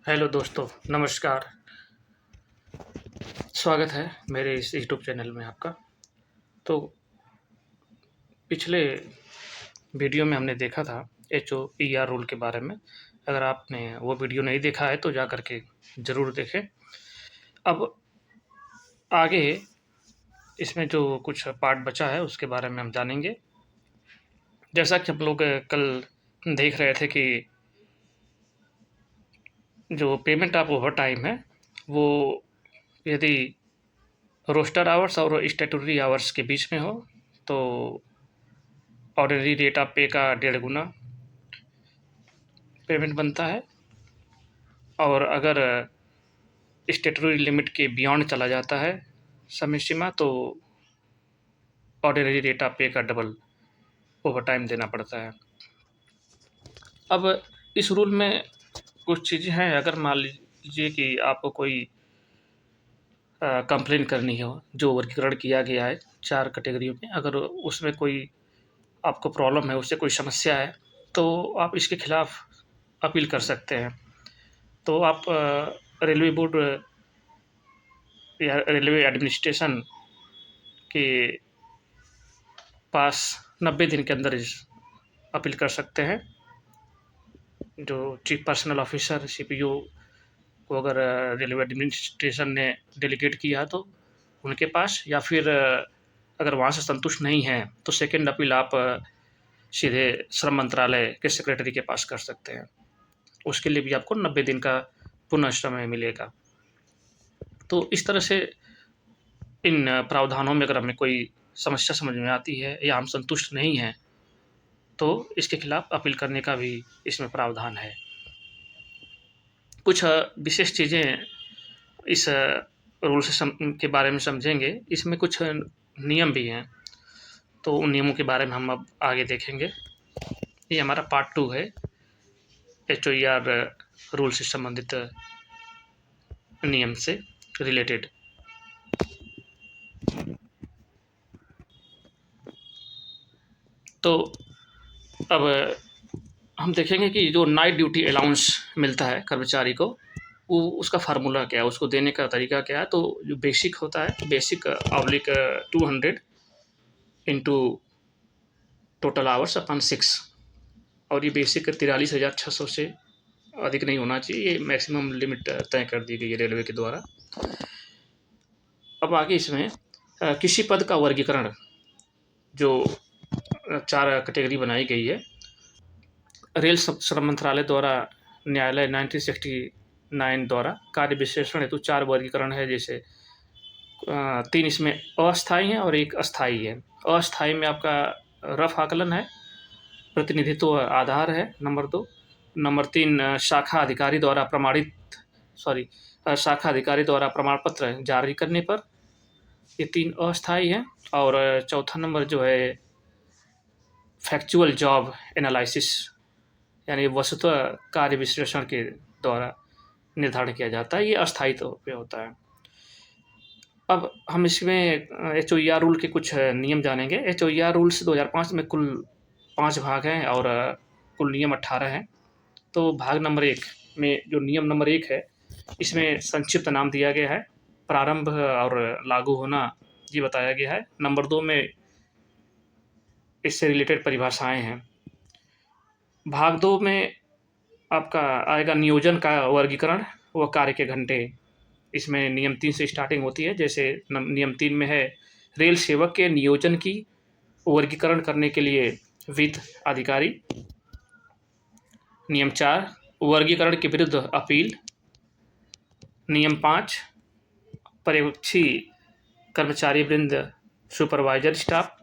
Hello दोस्तों, नमस्कार। स्वागत है मेरे इस यूट्यूब चैनल में आपका। तो पिछले वीडियो में हमने देखा था HOER रूल के बारे में। अगर आपने वो वीडियो नहीं देखा है तो जा कर के ज़रूर देखें। अब आगे इसमें जो कुछ पार्ट बचा है उसके बारे में हम जानेंगे। जैसा कि हम लोग कल देख रहे थे कि जो पेमेंट ऑफ ओवर टाइम है वो यदि रोस्टर आवर्स और स्टैट्यूटरी आवर्स के बीच में हो तो ऑर्डिनरी रेट ऑफ पे का 1.5 गुना पेमेंट बनता है, और अगर स्टैट्यूटरी लिमिट के बियॉन्ड चला जाता है समय सीमा तो ऑर्डिनरी रेट ऑफ पे का डबल ओवर टाइम देना पड़ता है। अब इस रूल में कुछ चीज़ें हैं। अगर मान लीजिए कि आपको कोई कंप्लेन करनी हो जो वर्गीकरण किया गया है 4 कैटेगरियों में, अगर उसमें कोई आपको प्रॉब्लम है, उससे कोई समस्या है, तो आप इसके खिलाफ अपील कर सकते हैं। तो आप रेलवे बोर्ड या रेलवे एडमिनिस्ट्रेशन के पास 90 दिन के अंदर इस अपील कर सकते हैं। जो चीफ पर्सनल ऑफिसर CPO को अगर रेलवे एडमिनिस्ट्रेशन ने डेलीगेट किया तो उनके पास, या फिर अगर वहाँ से संतुष्ट नहीं हैं तो सेकंड अपील आप सीधे श्रम मंत्रालय के सेक्रेटरी के पास कर सकते हैं। उसके लिए भी आपको 90 दिन का पुनः समय मिलेगा। तो इस तरह से इन प्रावधानों में अगर हमें कोई समस्या समझ में आती है या हम संतुष्ट नहीं हैं तो इसके खिलाफ अपील करने का भी इसमें प्रावधान है। कुछ विशेष चीज़ें इस रूल से के बारे में समझेंगे। इसमें कुछ नियम भी हैं, तो उन नियमों के बारे में हम अब आगे देखेंगे। ये हमारा पार्ट 2 है HOER रूल से संबंधित नियम से रिलेटेड। तो अब हम देखेंगे कि जो नाइट ड्यूटी अलाउंस मिलता है कर्मचारी को, वो उसका फार्मूला क्या है, उसको देने का तरीका क्या है। तो जो बेसिक होता है, basic oblique 200 into total hours अपन 6, और ये बेसिक 43,600 से अधिक नहीं होना चाहिए। ये मैक्सिमम लिमिट तय कर दी गई है रेलवे के द्वारा। अब आगे इसमें किसी पद का वर्गीकरण, जो 4 कैटेगरी बनाई गई है रेल श्रम मंत्रालय द्वारा, न्यायालय 1969 द्वारा कार्य विश्लेषण हेतु 4 वर्गीकरण है। जैसे 3 इसमें अस्थायी हैं और 1 अस्थायी है। अस्थायी में आपका रफ आकलन है, प्रतिनिधित्व आधार है नंबर 2। नंबर 3 शाखा अधिकारी द्वारा शाखा अधिकारी द्वारा प्रमाण पत्र जारी करने पर, ये 3 अस्थायी हैं। और चौथा नंबर जो है फैक्चुअल जॉब एनालिसिस, यानी वस्तुतः कार्य विश्लेषण के द्वारा निर्धारण किया जाता है, ये अस्थायी तौर पे होता है। अब हम इसमें HOER रूल के कुछ नियम जानेंगे। HOER रूल्स 2005 में कुल 5 भाग हैं और कुल नियम 18 हैं। तो भाग नंबर 1 में जो नियम नंबर 1 है, इसमें संक्षिप्त नाम दिया गया है, प्रारंभ और लागू होना ये बताया गया है। नंबर 2 में इससे रिलेटेड परिभाषाएँ हैं। भाग 2 में आपका आएगा नियोजन का वर्गीकरण व कार्य के घंटे। इसमें नियम 3 से स्टार्टिंग होती है। जैसे नियम 3 में है रेल सेवक के नियोजन की वर्गीकरण करने के लिए वित्त अधिकारी। नियम 4 वर्गीकरण के विरुद्ध अपील। नियम 5 पर्यवेक्षी कर्मचारी वृंद सुपरवाइजर स्टाफ।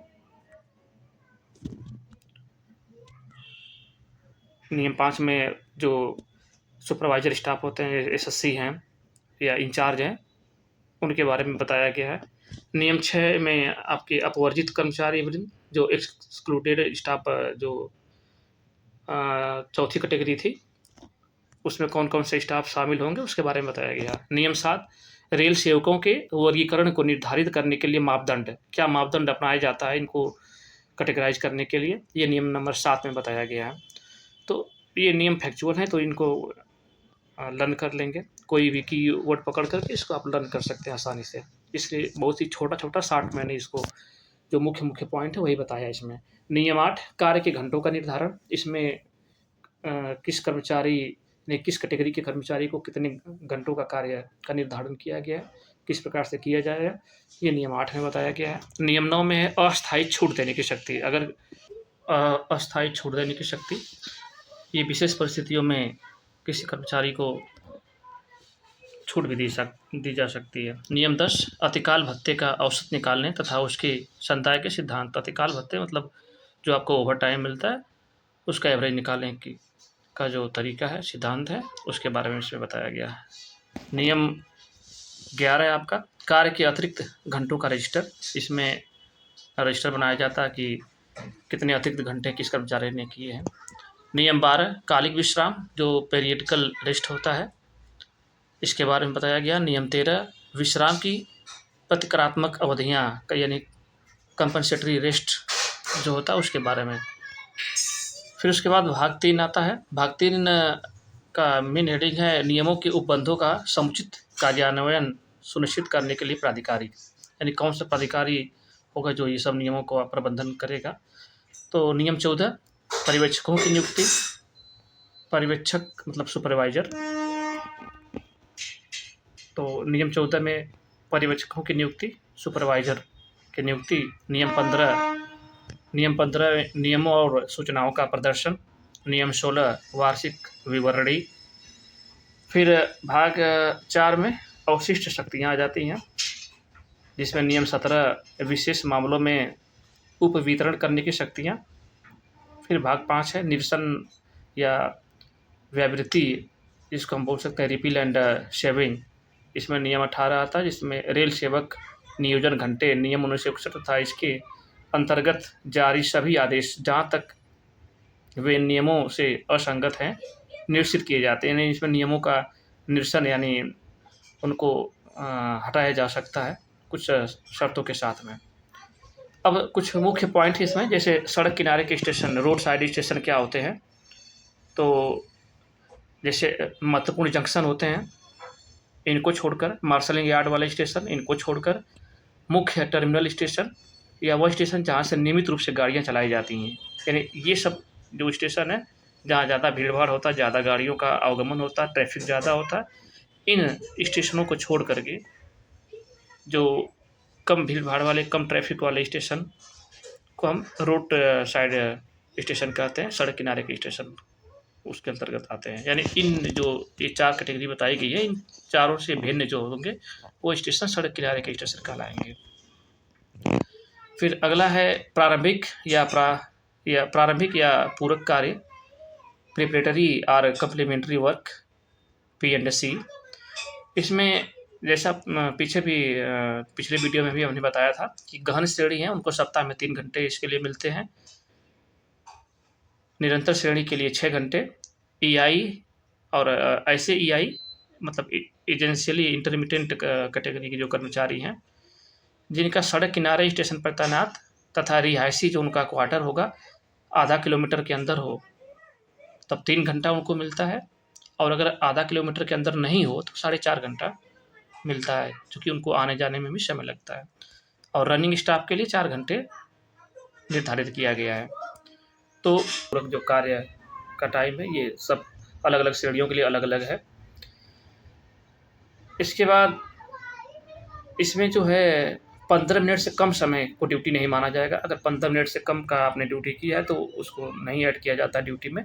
नियम 5 में जो सुपरवाइजर स्टाफ होते हैं, SSC हैं या इंचार्ज हैं, उनके बारे में बताया गया है। नियम 6 में आपके अपवर्जित कर्मचारी वृंद, जो एक्सक्लूडेड स्टाफ, जो चौथी कैटेगरी थी, उसमें कौन कौन से स्टाफ शामिल होंगे उसके बारे में बताया गया। नियम 7 रेल सेवकों के वर्गीकरण को निर्धारित करने के लिए मापदंड, क्या मापदंड अपनाया जाता है इनको कैटेगराइज करने के लिए, ये नियम नंबर 7 में बताया गया है। तो ये नियम फैक्चुअल हैं, तो इनको लर्न कर लेंगे। कोई भी कीवर्ड पकड़ कर के इसको आप लर्न कर सकते हैं आसानी से। इसलिए बहुत ही छोटा-छोटा शॉर्ट मैंने इसको जो मुख्य-मुख्य पॉइंट है वही बताया इसमें। नियम 8 कार्य के घंटों का निर्धारण। इसमें किस कर्मचारी ने किस कैटेगरी के कर्मचारी को कितने घंटों का कार्य का निर्धारण किया गया है, किस प्रकार से किया जाएगा, ये नियम 8 में बताया गया है। नियम 9 में है अस्थायी छूट देने की शक्ति। अगर अस्थायी छूट देने की शक्ति, ये विशेष परिस्थितियों में किसी कर्मचारी को छूट भी दी जा सकती है। नियम 10 अतिकाल भत्ते का औसत निकालने तथा उसके संदाय के सिद्धांत। अतिकाल भत्ते मतलब जो आपको ओवर टाइम मिलता है, उसका एवरेज निकालने की का जो तरीका है, सिद्धांत है, उसके बारे में इसमें बताया गया है। नियम 11 है आपका कार्य के अतिरिक्त घंटों का रजिस्टर। इसमें रजिस्टर बनाया जाता है कि कितने अतिरिक्त घंटे किस कर्मचारी ने किए हैं। नियम 12 कालिक विश्राम जो पीरियडिकल रेस्ट होता है, इसके बारे में बताया गया। नियम 13 विश्राम की प्रतिक्रियात्मक अवधियाँ यानी कंपनसेटरी रेस्ट जो होता है उसके बारे में। फिर उसके बाद भाग 3 आता है। भाग 3 का मेन हेडिंग है नियमों के उपबंधों का समुचित कार्यान्वयन सुनिश्चित करने के लिए प्राधिकारी, यानी कौन सा प्राधिकारी होगा जो ये सब नियमों का प्रबंधन करेगा। तो नियम 14 पर्यवेक्षकों की नियुक्ति। पर्यवेक्षक मतलब सुपरवाइजर। तो नियम 14 में पर्यवेक्षकों की नियुक्ति, सुपरवाइजर की नियुक्ति। नियम 15 नियमों और सूचनाओं का प्रदर्शन। नियम 16 वार्षिक विवरणी। फिर भाग 4 में अवशिष्ट शक्तियाँ आ जाती हैं, जिसमें नियम 17 विशेष मामलों में उपवितरण करने की शक्तियाँ। फिर भाग 5 है निरसन या व्यावृत्ति, जिसको हम बोल सकते हैं रिपील एंड शेविंग। इसमें नियम 18 आता है, जिसमें रेल सेवक नियोजन घंटे। नियम 1961 तथा इसके अंतर्गत जारी सभी आदेश जहाँ तक वे नियमों से असंगत हैं निरसित किए जाते हैं। इसमें नियमों का निरसन यानी उनको हटाया जा सकता है कुछ शर्तों के साथ में। अब कुछ मुख्य पॉइंट है इसमें, जैसे सड़क किनारे के स्टेशन, रोड साइड स्टेशन क्या होते हैं। तो जैसे महत्वपूर्ण जंक्शन होते हैं, इनको छोड़कर मार्शलिंग यार्ड वाले स्टेशन, इनको छोड़कर मुख्य टर्मिनल स्टेशन या वह स्टेशन जहाँ से नियमित रूप से गाड़ियाँ चलाई जाती हैं, यानी ये सब जो स्टेशन है जहाँ ज़्यादा भीड़ भाड़ होता है, ज़्यादा गाड़ियों का आवागमन होता है, ट्रैफिक ज़्यादा होता है, इन स्टेशनों को छोड़ करके जो कम भीड़ भाड़ वाले, कम ट्रैफिक वाले स्टेशन को हम रोड साइड स्टेशन कहते हैं, सड़क किनारे के स्टेशन उसके अंतर्गत आते हैं। यानी इन जो ये 4 कैटेगरी बताई गई है, इन चारों से भिन्न जो होंगे वो स्टेशन सड़क किनारे के स्टेशन कहलाएंगे। फिर अगला है प्रारंभिक या पूरक कार्य, प्रिपरेटरी और कम्प्लीमेंट्री वर्क, P&C। इसमें जैसा पिछले वीडियो में भी हमने बताया था कि गहन श्रेणी है उनको सप्ताह में 3 घंटे इसके लिए मिलते हैं, निरंतर श्रेणी के लिए 6 घंटे, EI और ऐसे EI मतलब एजेंशियली इंटरमिटेंट कैटेगरी के जो कर्मचारी हैं जिनका सड़क किनारे स्टेशन पर तैनात तथा रिहायशी जो उनका क्वार्टर होगा आधा किलोमीटर के अंदर हो, तब 3 घंटा उनको मिलता है। और अगर आधा किलोमीटर के अंदर नहीं हो तो 4.5 घंटा मिलता है, क्योंकि उनको आने जाने में भी समय लगता है। और रनिंग स्टाफ के लिए 4 घंटे निर्धारित किया गया है। तो जो कार्य का टाइम है ये सब अलग अलग श्रेणियों के लिए अलग अलग है। इसके बाद इसमें जो है 15 मिनट से कम समय को ड्यूटी नहीं माना जाएगा। अगर 15 मिनट से कम का आपने ड्यूटी किया है तो उसको नहीं ऐड किया जाता ड्यूटी में।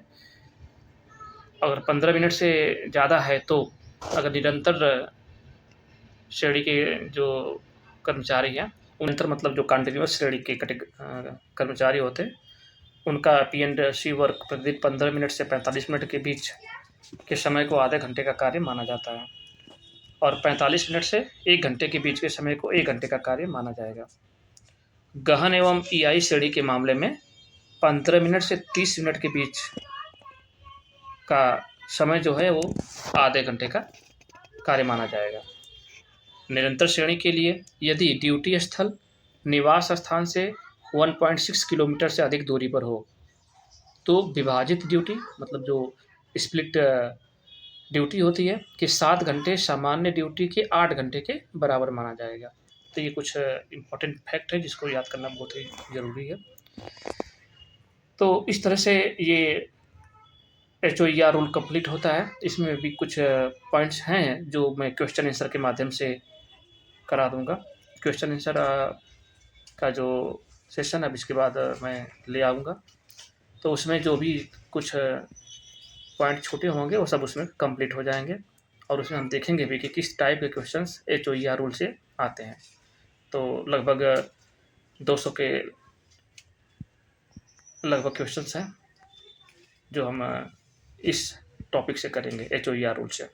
अगर 15 मिनट से ज़्यादा है तो अगर निरंतर श्रेणी के जो कर्मचारी हैं, निरंतर मतलब जो कंटिन्यूअस श्रेणी के कर्मचारी होते हैं, उनका P&C वर्क प्रतिदिन 15 मिनट से 45 मिनट के बीच के समय को आधे घंटे का कार्य माना जाता है, और 45 मिनट से 1 घंटे के बीच के समय को 1 घंटे का कार्य माना जाएगा। गहन एवं EI श्रेणी के मामले में 15 मिनट से 30 मिनट के बीच का समय जो है वो आधे घंटे का कार्य माना जाएगा। निरंतर श्रेणी के लिए यदि ड्यूटी स्थल निवास स्थान से 1.6 किलोमीटर से अधिक दूरी पर हो तो विभाजित ड्यूटी मतलब जो स्प्लिट ड्यूटी होती है कि 7 घंटे सामान्य ड्यूटी के 8 घंटे के बराबर माना जाएगा। तो ये कुछ इम्पोर्टेंट फैक्ट है जिसको याद करना बहुत ही ज़रूरी है। तो इस तरह से ये HOER रूल कंप्लीट होता है। इसमें भी कुछ पॉइंट्स हैं जो मैं क्वेश्चन आंसर के माध्यम से करा दूँगा। क्वेश्चन आंसर का जो सेशन अब इसके बाद मैं ले आऊँगा। तो उसमें जो भी कुछ पॉइंट छूटे होंगे वो सब उसमें कंप्लीट हो जाएँगे और उसमें हम देखेंगे भी कि किस टाइप के क्वेश्चंस HOER रूल से आते हैं। तो लगभग 200 के लगभग क्वेश्चंस हैं जो हम इस टॉपिक से करेंगे HOER रूल से।